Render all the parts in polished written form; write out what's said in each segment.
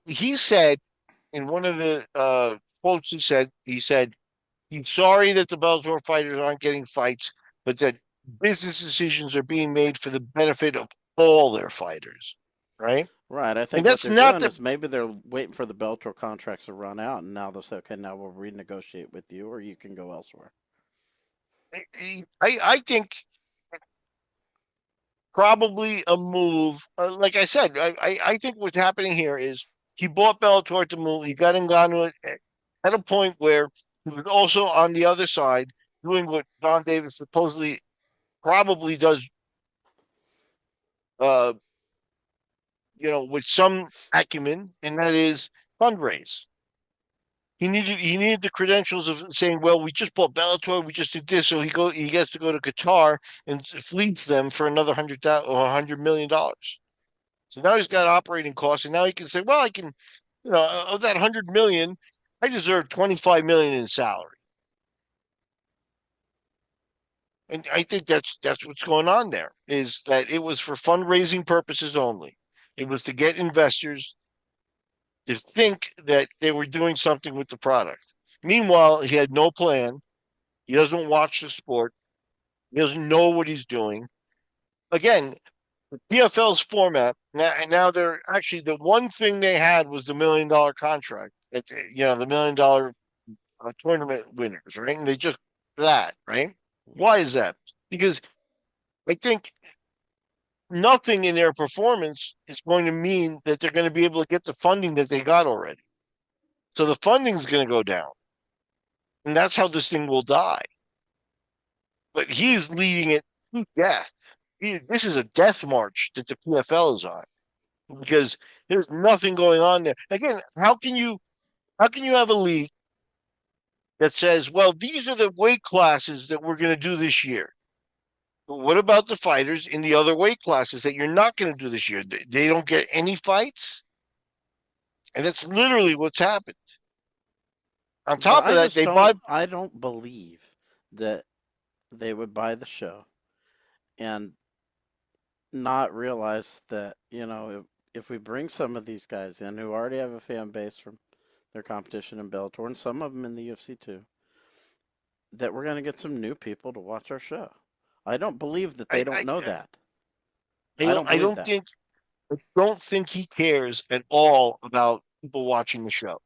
he said in one of the quotes, he said he's sorry that the Bellator fighters aren't getting fights, but that business decisions are being made for the benefit of all their fighters, right? Right. I And think what that's they're not doing the. is maybe they're waiting for the Bellator contracts to run out, and now they'll say, okay, now we'll renegotiate with you, or you can go elsewhere. I think probably a move. Like I said, I think what's happening here is he bought Bellator to move. He got Ngannou at a point where he was also on the other side doing what Donn Davis supposedly probably does, uh, with some acumen, and that is fundraise. He needed the credentials of saying, well, we just bought Bellator, we just did this, so he gets to go to Qatar and fleets them for another 100 million dollars. So now he's got operating costs, and now he can say, well, I can, of that 100 million, I deserve 25 million in salary, and I think that's what's going on there. Is that it was for fundraising purposes only. It was to get investors to think that they were doing something with the product. Meanwhile, he had no plan. He doesn't watch the sport. He doesn't know what he's doing. Again, the PFL's format now, and now they're actually the one thing they had was the $1 million contract. The $1 million tournament winners, right? And they just that, right? Why is that? Because I think nothing in their performance is going to mean that they're going to be able to get the funding that they got already. So the funding is going to go down, and that's how this thing will die. But he's leading it to death. This is a death march that the PFL is on because there's nothing going on there. Again, how can you have a league that says, well, these are the weight classes that we're going to do this year? But what about the fighters in the other weight classes that you're not going to do this year? They don't get any fights, and that's literally what's happened. On But top of I that, just they buy. I don't believe that they would buy the show and not realize that, if we bring some of these guys in who already have a fan base from their competition in Bellator and some of them in the UFC too, that we're going to get some new people to watch our show. I don't believe that they I don't I know that. I I don't don't I believe don't that. think I don't think he cares at all about people watching the show.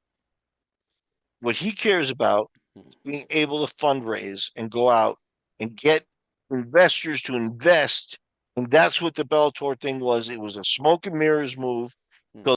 What he cares about Hmm. is being able to fundraise and go out and get investors to invest. And that's what the Bellator thing was. It was a smoke and mirrors move.